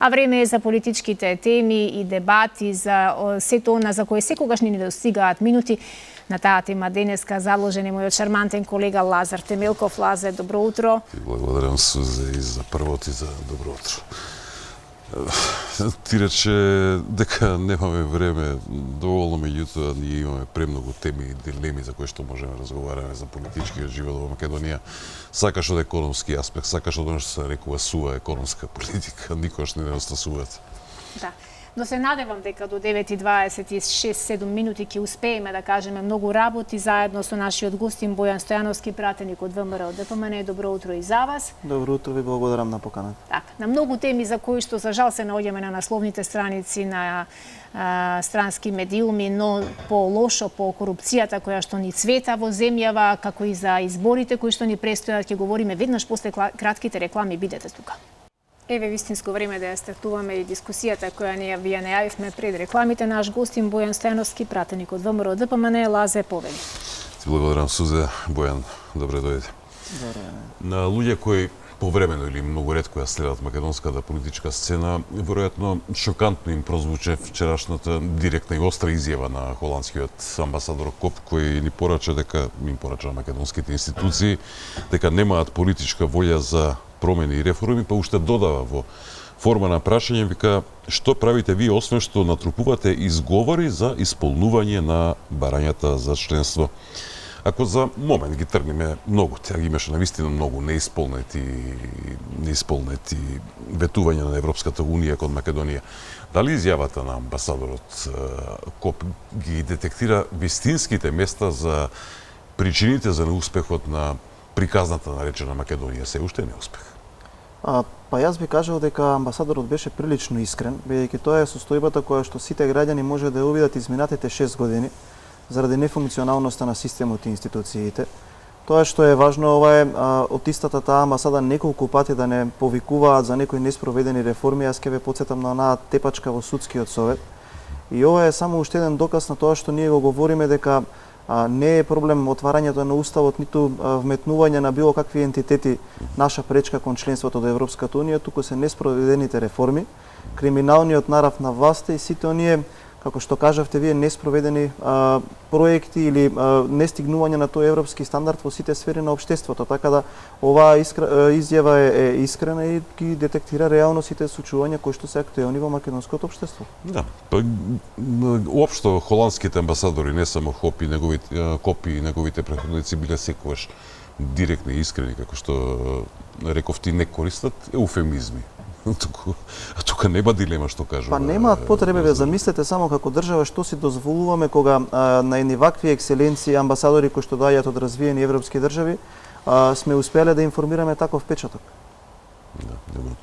А време е за политичките теми и дебати за сето она за кое секогаш ни достигаат минути. На таа тема денеска заложен е мојот шармантен колега Лазар Темелков. Лазе, добро утро. Ти благодарам, Сузе, и за првот и за добро утро. Ти рече дека немаме време доволно, меѓутоа ние имаме премногу теми и дилеми за кои што можеме да разговараме за политичкиот живот во Македонија. Сакаш од економски аспект, сакаш од она што се рекува сува економска политика, никош не недостасуваат. Да. Но се надевам дека до 9:26-7 минути ќе успееме да кажеме многу работи заедно со нашиот гостин Бојан Стојановски, пратеник од ВМРО ДПМН. Добро утро и за вас. Добро утро, ви благодарам на поканата. Така, на многу теми за кои што за жал се наоѓаме на насловните страници на странски медиуми, но по-лошо по корупцијата која што ни цвета во земјава, како и за изборите кои што ни престојат, ќе говориме веднаш после кратките реклами. Бидете тука. Еве вистинско време да ја стартуваме и дискусијата која вие најавивме пред рекламите. Наш гостин Бојан Стојановски, пратеник од ВМРО ДПМН. Лазе, повели. Ти благодарам, Сузе. Бојан, добре дојде. На луѓе кои повремено или многу ретко ја следат македонската политичка сцена, веројатно шокантно им прозвуче вчерашната директна и остра изјава на холандскиот амбасадор Коп, кој ни порача дека им порача македонските институции дека немаат политичка волја за промени и реформи, па уште додава во форма на прашање, вика, што правите вие освен што натрупувате изговори за исполнување на барањата за членство? Ако за момент ги тргнеме многу, тя ги имаше навистина многу неисполнети ветувања на Европската Унија кон Македонија, дали изјавата на амбасадорот Коп ги детектира вистинските места за причините за неуспехот на приказната наречена Македонија? Се уште не успех. Па јас би кажал дека амбасадорот беше прилично искрен, бидејќи тоа е состојбата која што сите граѓани може да ја увидат изминатите 6 години заради нефункционалноста на системот и институциите. Тоа што е важно, ова е од истата таа амбасада неколку пати да не повикуваат за некои неспроведени реформи. Јас ќе ве потсетам на онаа тепачка во судскиот совет. И ова е само уште еден доказ на тоа што ние го говориме дека не е проблем отварањето на уставот, ниту вметнување на било какви ентитети наша пречка кон членството до Европската Унија, туку се неспроведените реформи, криминалниот нарав на власта и сите оние, како што кажавте вие, неспроведени проекти или нестигнување на тој европски стандард во сите сфери на општеството. Така да оваа изјава е искрена и ги детектира реално сите случувања кои што се актуелни во македонското општество. Да, па уопшто холандските амбасадори, не само Коп и неговите претходници биле секогаш директни и искрени, како што реков ти, не користат еуфемизми. Тука нема дилема што кажува. Па немаат потреба, ве замислете само како држава што си дозволуваме кога на едни вакви екселенции амбасадори кои што доаѓаат од развиени европски држави сме успеле да информираме таков печаток. Да, добро.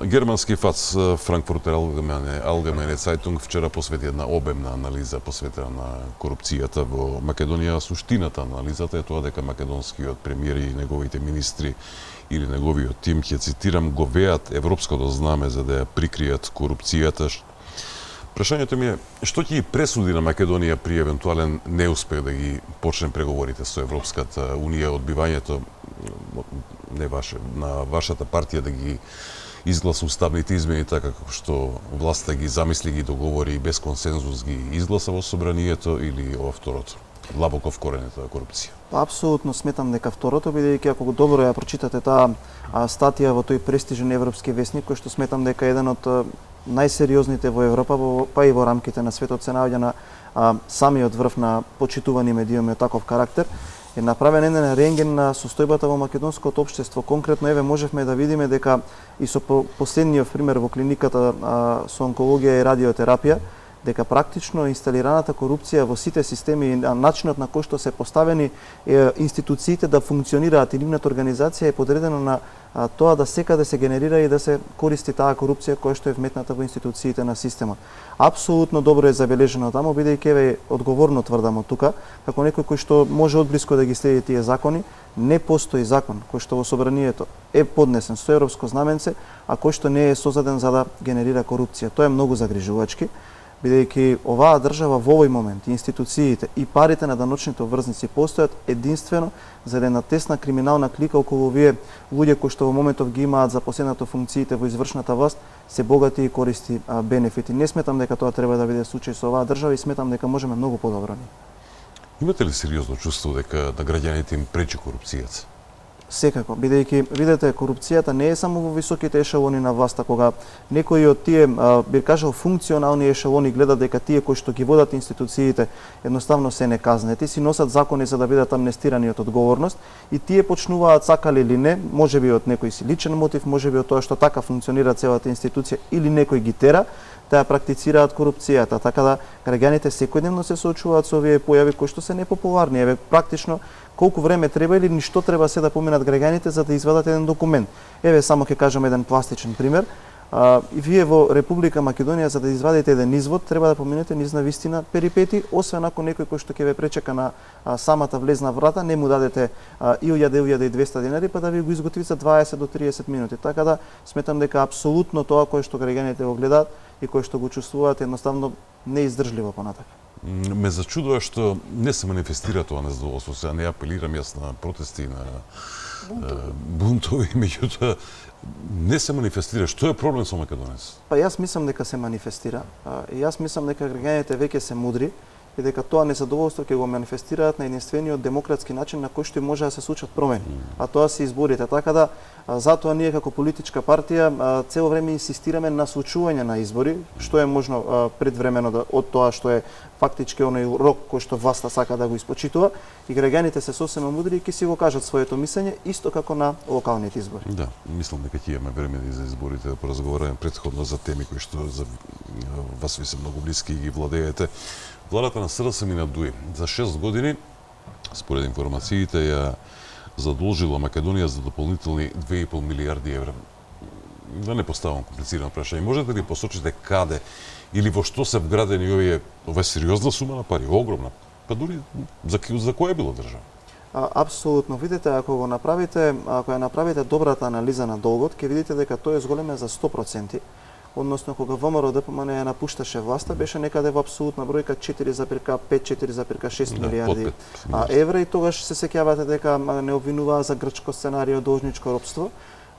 Германски ФАЦ Франкфуртер Allgemeine Zeitung вчера посвети една обемна анализа посветена на корупцијата во Македонија. Суштината на анализата е тоа дека македонскиот премиер и неговите министри или неговиот тим, ќе цитирам, го веат европското знаме за да ја прикријат корупцијата. Прашањето ми е, што ќе ги пресуди на Македонија при евентуален неуспех да ги почне преговорите со Европската Унија, одбивањето на вашата партија да ги изгласа уставните измени така како што власта ги замисли, ги договори и без консензус ги изгласа во собранието, или ова второто? Длабоко вкоренета корупција. Апсолутно сметам дека второто, бидејќи ако го добро ја прочитате таа статија во тој престижен европски весник, кој што сметам дека е еден од најсериозните во Европа, па и во рамките на светот, се наоѓа на самиот врв на почитувани медиуми од таков карактер, е направен еден рентген на состојбата во македонското општество. Конкретно, еве, можевме да видиме дека и со последниот пример во клиниката со онкологија и радиотерапија, дека практично инсталираната корупција во сите системи и начинот на кој што се поставени институциите да функционираат и нивната организација е подредено на тоа да секаде се генерира и да се користи таа корупција која што е вметната во институциите на системот. Апсолутно добро е забележено таму, бидејќи еве одговорно тврдам од тука, како некој кој што може одблиско да ги следи тие закони, не постои закон кој што во собранието е поднесен со европско знаменце, а кој што не е созаден за да генерира корупција. Тоа е многу загрижувачки. бидејќи оваа држава во овој момент, институциите и парите на даночните обврзници постојат единствено за една тесна криминална клика околу овие луѓе кои што во моментов ги имаат запоследното функциите во извршната власт, се богати и користи бенефити. Не сметам дека тоа треба да биде случај со оваа држава и сметам дека можеме многу подобро. Имате ли сериозно чувство дека на граѓаните им пречи корупцијата? Секако, бидејќи видете корупцијата не е само во високите ешелони на власта, кога некои од тие би кажал функционални ешелони гледат дека тие кои што ги водат институциите едноставно се неказнети, си носат закони за да бидат амнестирани од одговорност и тие почнуваат сакали или не, можеби од некој си личен мотив, можеби од тоа што така функционира целата институција или некој ги тера да практицираат корупцијата, така да граѓаните секојдневно се соочуваат со овие појави кои што се непопуларни. Еве практично колку време треба или ништо треба се да поминат граѓаните за да извадат еден документ. Еве само ќе кажам еден пластичен пример. И вие во Република Македонија за да извадите еден извод треба да поминете низ на вистина перипети, освен ако некој кој што ќе ве пречека на самата влезна врата не му дадете 1000-1200 денари па да ви го изготви за 20 до 30 минути. Така да сметам дека апсолутно тоа кое што граѓаните го гледаат и кои што го чувствуваат едноставно неиздржливо понатака. Ме зачудува што не се манифестира тоа незадоволство. Сега не апелирам јас на протести, на бунтови, меѓутоа не се манифестира. Што е проблем со македонец? Па јас мислам дека се манифестира. И јас мислам дека граѓаните веќе се мудри и дека тоа незадоволство ќе го манифестираат на единствениот демократски начин на кој што може да се случат промени. А тоа се изборите. Така да затоа ние како политичка партија цело време инсистираме на случување на избори, што е можно предвремено од тоа што е фактички оној рок кој што власта сака да го испочитува и граѓаните се сосема мудри и ќе си го кажат своето мислење исто како на локалните избори. Да, мислам дека ќе имаме време и за изборите да поразговараме претходно за теми кои што за вас ви се многу блиски и ги владеете. Владата на СДСМ и на ДУИ за 6 години, според информациите, ја задолжила Македонија за дополнителни 2,5 милиарди евра. Да не поставам комплицирано прашање. Можете ли посочите каде или во што се вградени ова сериозна сума на пари, огромна? Па дури за која било држава? Апсолутно. Видите, ако ја направите добрата анализа на долгот, ќе видите дека тој е зголемен за 100%. Односно, кога ВМРО ДПМН ја напушташе власта, беше некаде во апсолутна бројка 4,5-4,6 милиарди евра и тогаш се сеќавате дека не обвинуваа за грчко сценарио, должничко ропство.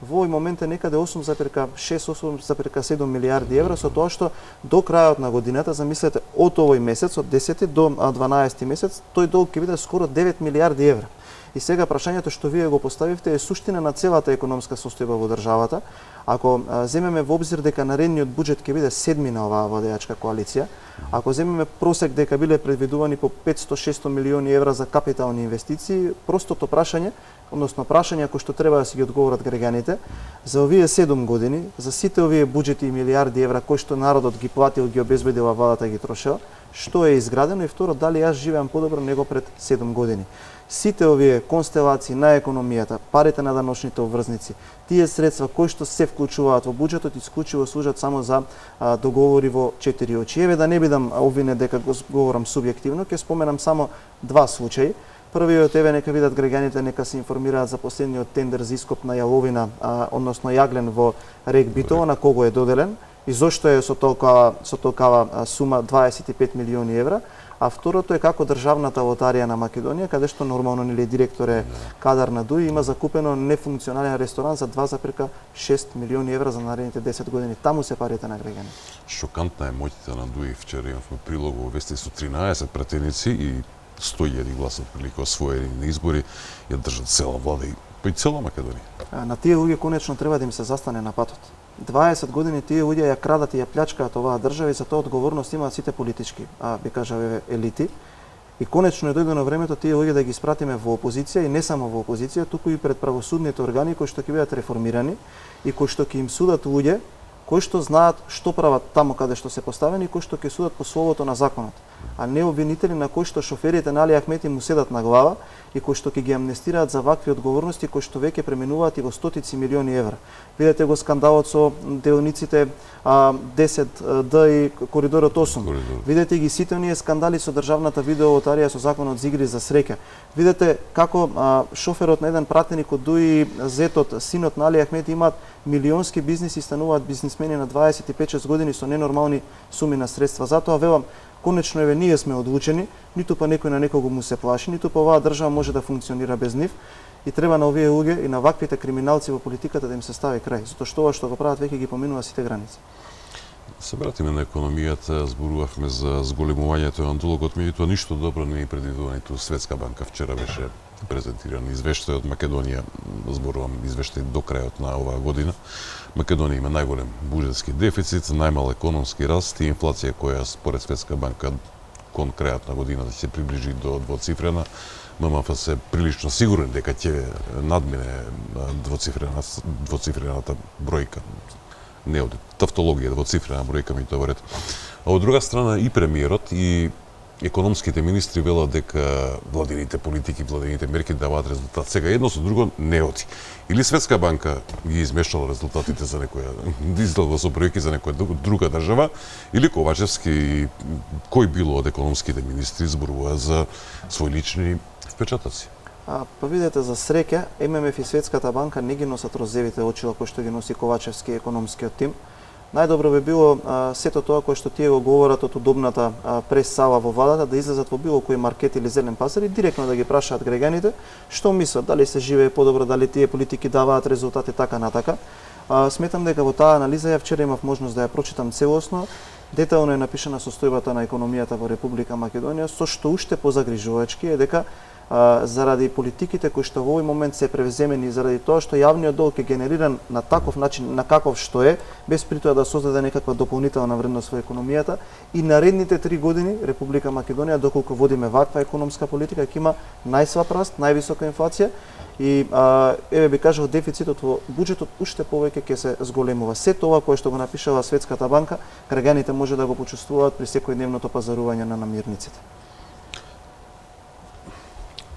Во овој момент е некаде 8,6-8,7 милиарди евра, со тоа што до крајот на годината, замислете, од овој месец, од 10 до 12 месец, тој долг ќе биде скоро 9 милиарди евра. И сега прашањето што вие го поставивте е суштина на целата економска состојба во државата. Ако земеме во обзир дека наредниот буџет ќе биде седми на оваа владеачка коалиција, ако земеме просек дека биле предвидувани по 500-600 милиони евра за капитални инвестиции, простото прашање, односно прашања кои што треба да си ги одговорат граѓаните, за овие 7 години, за сите овие буџети и милиарди евра кои што народот ги платил, ги обезбедила владата ги трошела, што е изградено и второ, дали јас живеам подобро него пред 7 години. Сите овие констелации на економијата, парите на даночните обврзници, тие средства кои што се вклучуваат во буџетот исклучиво служат само за договори во 4 очи. Еве да не бидам обвинет дека го говорам субјективно, ќе споменам само два случаи. Првиот еве нека видат граѓаните, нека се информираат за последниот тендер за ископ на јаловина, односно јаглен во рек Битола, на кого е доделен и зошто е со толкава сума 25 милиони евра. А второто е како државната лотарија на Македонија, каде што нормално нели директор е кадар на ДУИ, има закупено нефункционален ресторан за 2,6 милиони евра за наредните 10 години. Таму се парите на граѓаните. Шокантна е моќта на ДУИ. Вчера имавме прилог во вести со 13 пратеници и 100.000 гласа прилика освоени на избори ја држат цела влада и цела Македонија. На тие луѓе конечно треба да им се застане на патот. 20 години тие луѓе ја крадат и ја плячкаат оваа држава и за тоа одговорност имаат сите политички, би кажа елити. И конечно е дојдено времето тие луѓе да ги испратиме во опозиција и не само во опозиција, туку и пред правосудните органи кои што ќе бидат реформирани и кои што ќе им судат луѓе кои што знаат што прават таму каде што се поставени и кои што ќе судат по словото на законот, а не обвинители на кои што шоферите на Али Ахмети му седат на глава и кои што ќе ги амнестираат за вакви одговорности кои што веќе преминуваат и во стотици милиони евра. Видете го скандалот со делниците 10Д и коридорот 8. Видете ги сите оние скандали со државната видеолотарија со законот за игри за среќа. Видете како шоферот на еден пратеник од ДУИ, зетот, синот на Али Ахмети имаат милионски бизнис и стануваат бизнисмени смени на 25-6 години со ненормални суми на средства. Затоа велам, конечно еве ние сме одлучени, ниту па некој на некого му се плаши, ниту па оваа држава може да функционира без нив и треба на овие луѓе и на ваквите криминалци во политиката да им се стави крај, затоа што ова што го прават веќе ги поминува сите граници. Се вратиме на економијата, зборувавме за зголемувањето на дулогот, меѓутоа ништо добро не ни предвидува ниту Светска банка. Вчера беше презентиран извештај од Македонија, зборувам извештај до крајот на оваа година. Македонија има најголем буџетски дефицит, најмал економски раст и инфлација која според Светска банка кон крајот на годината ќе се приближи до двоцифрена. ММФ се прилично сигурен дека ќе надмине двоцифрената бројка. Не од тавтологија, двоцифрена бројка ми тоа ред. А од друга страна и премиерот и економските министри велат дека владините политики, владините мерки даваат резултат. Сега едно со друго не оди. Или Светска банка ги измешала резултатите за некоја, излегла со бројки за некоја друга држава, или Ковачевски и кој било од економските министри зборува за свои лични впечатоци. Па видете, за среќа, ММФ и Светската банка не ги носат розевите очила кои што ги носи Ковачевски и економскиот тим. Најдобро би било сето тоа кое што тие го говорат од удобната прес-сала во владата да излезат во било кој маркет или зелен пазар и директно да ги прашаат граѓаните што мислат, дали се живее подобро, дали тие политики даваат резултати така натака. Сметам дека во таа анализа ја вчера имав можност да ја прочитам целосно. Детално е напишана состојбата на економијата во Република Македонија, со што уште позагрижувачки е дека заради политиките кои што во овој момент се превземени, заради тоа што јавниот долг е генериран на таков начин, на каков што е, без при тоа да создаде некаква дополнителна вредност во економијата, и наредните 3 години Република Македонија, доколку водиме ваква економска политика, ќе има најслаб раст, највисока инфлација и еве би кажал дефицитот во буџетот уште повеќе ќе се зголемува. Сето ова кое што го напишала Светската банка, граѓаните може да го почувствуваат при секојдневното пазарување на намирниците.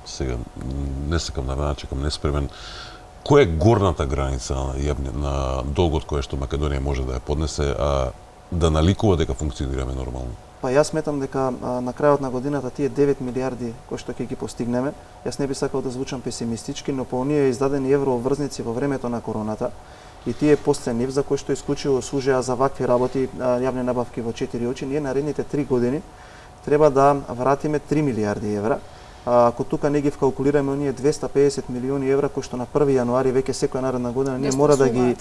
Сега не сакам да начекам неспремен. Која е горната граница на долгот која што Македонија може да ја поднесе, а да наликува дека функционираме нормално? Па јас сметам дека на крајот на годината тие 9 милиарди кои што ќе ги постигнеме, јас не би сакал да звучам песимистички, но по оние издадени еврообврзници во времето на короната и тие после нив за кои што исклучиво служеа за вакви работи, јавни набавки во 4 очи, ние наредните 3 години треба да вратиме 3 милиарди евра. Ако тука не ги вкалкулираме оние 250 милиони евра кои што на 1 јануари веќе секоја наредна година ние мора да ги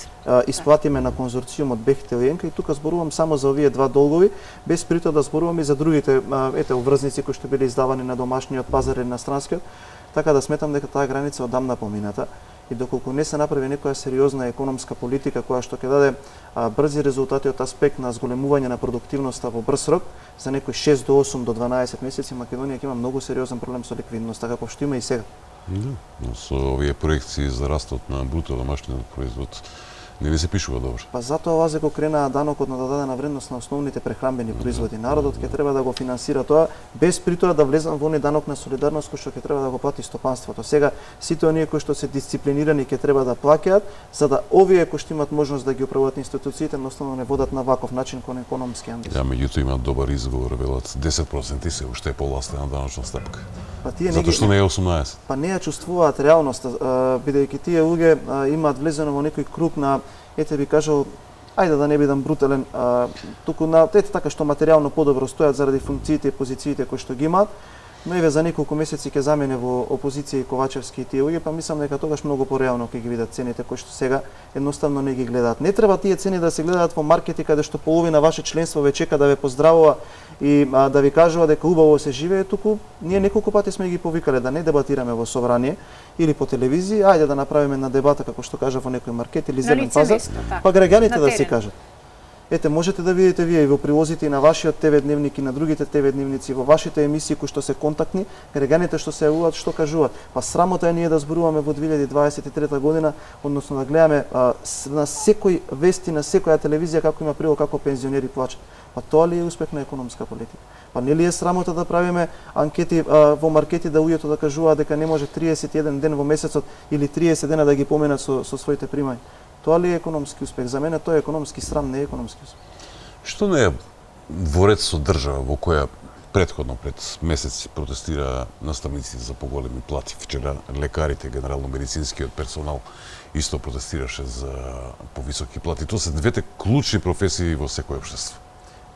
исплатиме на конзорциумот Бехтел и Енка, и тука зборувам само за овие два долгови, без притоа да зборувам и за другите обврзници кои што биле издавани на домашниот пазар и на странскиот, така да сметам дека таа граница одамна помината. И доколку не се направи некоја сериозна економска политика која што ќе даде брзи резултати од аспект на зголемување на продуктивноста во брз рок, за некои 6 до 8 до 12 месеци Македонија ќе има многу сериозен проблем со ликвидноста, како што има и сега. Но со овие проекции за растот на бруто домашниот производ не ви се пишува добро. Па затоа лазе го крена данокот на дадена вредност на основните прехранбени производи. Народот ќе треба да го финансира тоа, без при тоа да влезам во оној данок на солидарност кој што ќе треба да го плати стопанството. Сега сите оние кои што се дисциплинирани ќе треба да плаќаат, за да овие кои што имаат можност да ги управуваат институциите едноставно не водат на ваков начин кон економски амбиции. Меѓутоа имаат добар изговор, велат 10% се уште е поластена даночна стапка. Па тие затоа што не е 18. Па не ја чувствуваат реалноста, бидејќи тие луѓе имаат влезено во некој круг на, ете би кажал, ајде да не бидам брутален, туку на така што материјално подобро стојат заради функциите и позициите кои што ги имаат, но еве за неколку месеци ќе замене во опозиција и Ковачевски и тие луѓе, па мислам дека тогаш многу пореално ќе ги видат цените кои што сега едноставно не ги гледаат. Не треба тие цени да се гледаат во маркети каде што половина ваше членство ве чека да ве поздравува и да ви кажува дека убаво се живее, туку ние неколку пати сме ги повикале да не дебатираме во собрание или по телевизија, ајде да направиме на дебата како што кажа во некој маркет или зелен пазар, па граѓаните да се кажат. Ете, можете да видите вие и во прилозите и на вашиот ТВ дневник и на другите ТВ дневници, во вашите емисии кои што се контактни, граѓаните што се јавуваат, што кажуваат. Па срамота е ние да зборуваме во 2023 година, односно да гледаме на секој вести, на секоја телевизија како има прилог како пензионери плачат. Па тоа ли е успех на економска политика? Па нели е срамота да правиме анкети во маркети да луѓето да кажуваат дека не може 31 ден во месецот или 30 дена да ги поменат со своите примања? Тоа ли е економски успех? За мене тоа е економски срам, не е економски успех. Што не е во ред со држава во која Претходно, пред месеци, протестира наставниците за поголеми плати. Вчера лекарите, генерално-медицинскиот персонал исто протестираше за повисоки плати. Тоа се двете клучни професии во секој општество.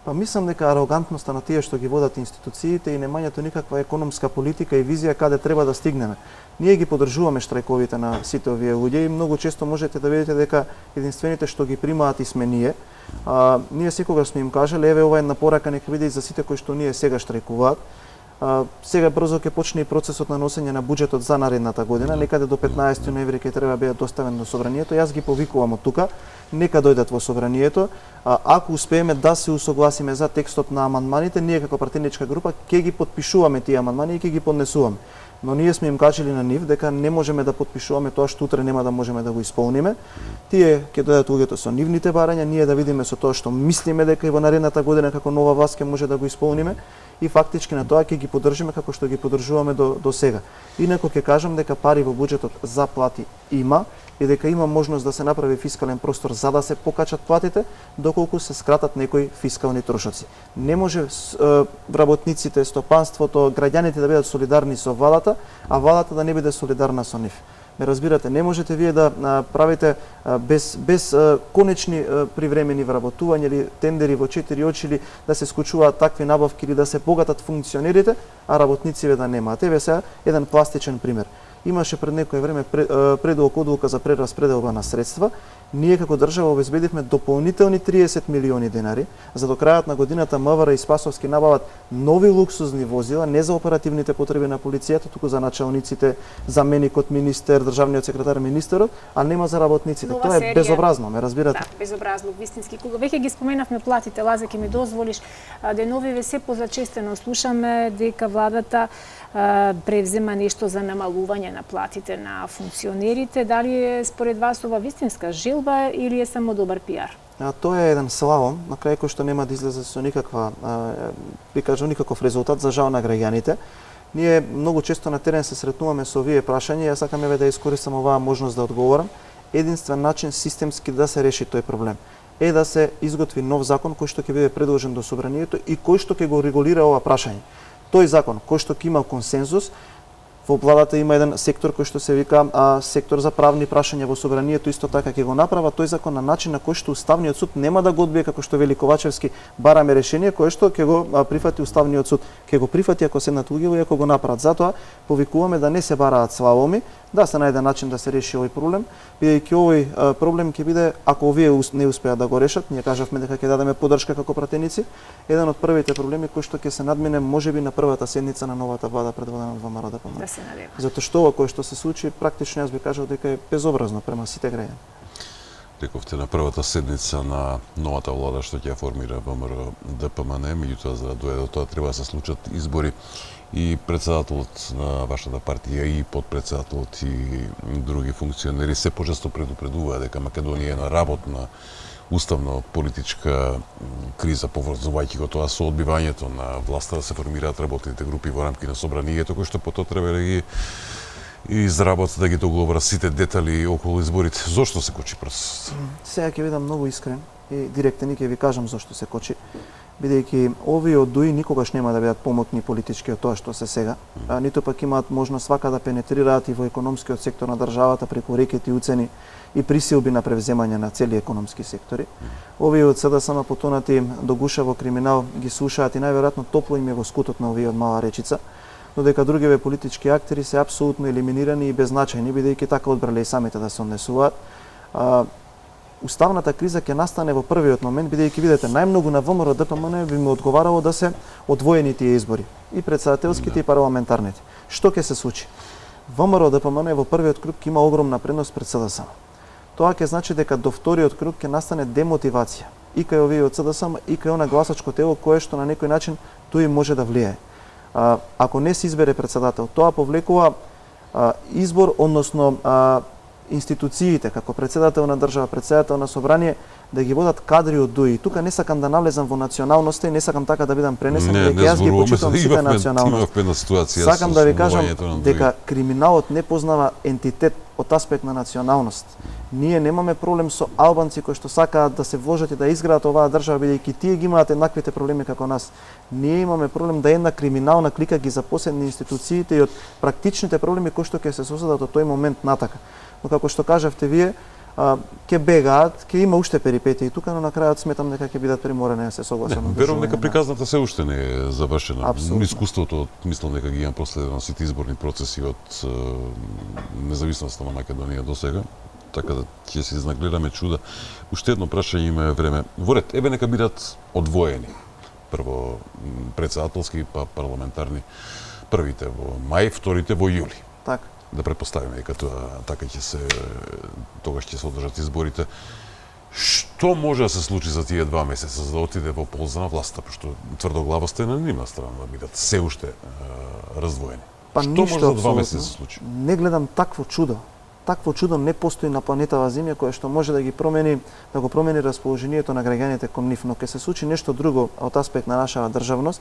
Па мислам дека арогантноста на тие што ги водат институциите и немањето никаква економска политика и визија каде треба да стигнеме. Ние ги поддржуваме штрајковите на сите овие луѓе и многу често можете да видите дека единствените што ги примаат и сме ние. Ние секогаш сме им кажале, еве ова една порака нека биде и за сите кои што ние сега штрајкуваат. Сега брзо ќе почне и процесот на носење на буџетот за наредната година, некаде до 15 ноември ќе треба биде доставен до собранието. Јас ги повикувам од тука, нека дојдат во собранието. Ако успееме да се усогласиме за текстот на амандманите, ние како пратеничка група ќе ги подпишуваме тие амандмани и ќе ги поднесуваме. Но ние сме им кажали на нив дека не можеме да подпишуваме тоа што утре нема да можеме да го исполниме. Тие ќе дојдат луѓето со нивните барања, ние да видиме со тоа што мислиме дека и во наредната година како нова власт ќе може да го исполниме и фактички на тоа ќе ги поддржиме како што ги поддржуваме до сега. Инаку ќе кажам дека пари во буџетот за плати има и дека има можност да се направи фискален простор за да се покачат платите, доколку се скратат некои фискални трошоци. Не може работниците, стопанството, граѓаните да бидат солидарни со владата, а владата да не биде солидарна со нив. Ме разбирате, не можете вие да правите без конечни привремени вработувања или тендери во 4 очи или да се скучуваат такви набавки или да се богатат функционерите, а работниците да немаат. Еве сега еден пластичен пример. Имаше пред некое време одлука за прераспределба на средства. Ние како држава обезбедивме дополнителни 30 милиони денари за до крајот на годината МВР и Спасовски набават нови луксузни возила, не за оперативните потреби на полицијата, туку за началниците, заменикот министер, државниот секретар, министерот, а нема за работниците. Тоа е безобразно, ме разбирате? Да, безобразно, вистински. Кога веќе ги споменавме платите, Лазе, ќе ми дозволиш, деновиве се позачестено слушаме дека владата превзема нешто за намалување на платите на функционерите. Дали е според вас ова вистинска желба или е само добар пиар? Тоа е еден слалом, на крај кој што нема да излезе со никаква, би кажал, никаков резултат за жал на граѓаните. Ние многу често на терен се сретнуваме со овие прашања, јас сакам да искористам оваа можност да одговорам. Единствен начин системски да се реши тој проблем е да се изготви нов закон кој што ќе биде предложен до собранието и кој што ќе го регулира ова прашање. Тој закон кој што ќе има консензус, во владата има еден сектор кој што се вика сектор за правни прашања во собранието, исто така ќе го направа тој закон на начин на кој што Уставниот суд нема да го одбие, како што вели Ковачевски, бараме решение кое што ќе го прифати Уставниот суд. Ќе го прифати ако седнат луѓе и ако го направат. Затоа повикуваме да не се бараат слаломи, да се најде начин да се реши овој проблем, бидејќи овој проблем ќе биде, ако овие не успеат да го решат, ние кажавме дека ќе дадеме поддршка како пратеници, еден од првите проблеми кој што ќе се надмине можеби на првата седница на новата влада предводена од ВМРО ДПМН. Да се надева. Затоа што ова кое што се случи, практично јас би кажал дека е безобразно према сите граѓани. Рековте на првата седница на новата влада што ќе формира ВМРО ДПМН, меѓутоа за да дојде до тоа треба да се случат избори и председателот на вашата партија и подпредседателот и други функционери се почесто предупредуваат дека Македонија е на работна уставно политичка криза, поврзувајќи го тоа со одбивањето на власта да се формираат работните групи во рамки на собранието, кои што потоа треба да ги изработат, да ги договорат сите детали околу изборите. Зошто се кочи процесот? Сега ќе бидам многу искрен и директен и ќе ви кажам зошто се кочи. Бидејќи овие одуи никогаш нема да бидат помотни политички од тоа што се сега, ниту пак имаат можност вака да пенетрираат и во економскиот сектор на државата преку рекети, уцени и присилби на превземање на цели економски сектори. Овие од СДСМ потонати до гуша во криминал ги слушаат и најверојатно топло им е во скутот на овие од мала речица, додека другиве политички актери се апсолутно елиминирани и беззначајни, бидејќи така одбрале и самите да се однесуваат. Уставната криза ќе настане во првиот момент, бидејќи видите, најмногу на ВМРО ДПМН би му одговарало да се одвоени тие избори, и претседателските и парламентарните. Што ќе се случи? ВМРО ДПМН во првиот круг ќе има огромна предност пред СДСМ. Тоа ќе значи дека до вториот круг ќе настане демотивација и кај овие од СДСМ и кај она гласачко тело кое што на некој начин тој може да влијае. Ако не се избере председател, тоа повлекува избор, односно институциите како председател на држава, председател на собрание да ги водат кадри од ДУИ. Тука не сакам да навлезам во националноста и не сакам така да бидам пренесен, дека јас ги почитам сите националности. Сакам да ви кажам дека криминалот не познава ентитет од аспект на националност. Ние немаме проблем со албанци кои што сакаат да се вложат и да изградат оваа држава, бидејќи тие ги имаат еднаквите проблеми како нас. Ние имаме проблем да една криминална клика ги запоседни институциите и од практичните проблеми кои што ќе се создадат од тој момент натака. Но како што кажавте вие, ќе бегаат, ќе има уште перипетии тука, но на крајот сметам дека ќе бидат приморени да се согласат. Верувам дека приказната се уште не е завршена. Апсолутно. Искуството, мислам дека ги имам проследено сите изборни процеси од независноста на Македонија до сега. Така да ќе се изнагледаме чуда. Уште едно прашање има време. Во ред, еве нека бидат одвоени. Прво претседателски, па парламентарни. Првите во мај, вторите во јули. Така. Да претпоставиме дека тоа така ќе се тогаш ќе се одржат изборите. Што може да се случи за тие 2 месеца за да отиде во полза на власта, пошто тврдоглаво сте на нивна страна да бидат се уште раздвоени. Па Што ништо може за 2 апсолутно. месеца да се случи? Не гледам такво чудо. Такво чудо не постои на планетава Земја кое што може да ги промени, да го промени расположението на граѓаните кон нив, но ќе се случи нешто друго од аспект на нашава државност,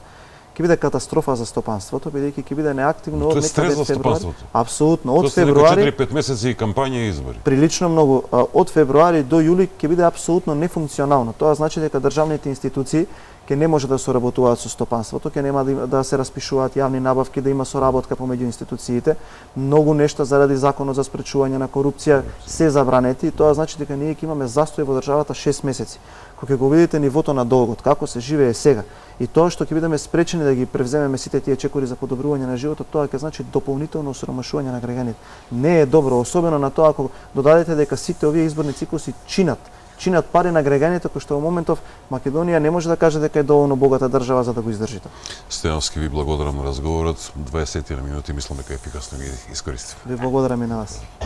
ќе биде катастрофа за стопанството, бидејќи ќе биде неактивно од Тоа е стрес за некаде февруари. стопанството. Апсолутно, од Тоа се февруари 4-5 месеци и кампања и избори. прилично многу. Од февруари до јули ќе биде апсолутно нефункционално. Тоа значи дека државните институции ќе не може да соработуваат со стопанството, ќе нема да се распишуваат јавни набавки, да има соработка помеѓу институциите. Многу нешта заради законот за спречување на корупција се забранети и тоа значи дека ние ќе имаме застој во државата 6 месеци. Кога ќе го видите нивото на долгот, како се живее сега, и тоа што ќе бидеме спречени да ги превземеме сите тие чекори за подобрување на животот, тоа ќе значи дополнително осиромашување на граѓаните. Не е добро, особено на тоа ако додадете дека сите овие изборни циклуси чинат пари на граѓаните кои што во моментов Македонија не може да каже дека е доволно богата држава за да го издржи тоа. Стојановски, ви благодарам на разговорот. 20 на минути, мислам дека ефикасно ги искористив. Ви благодарам и на вас.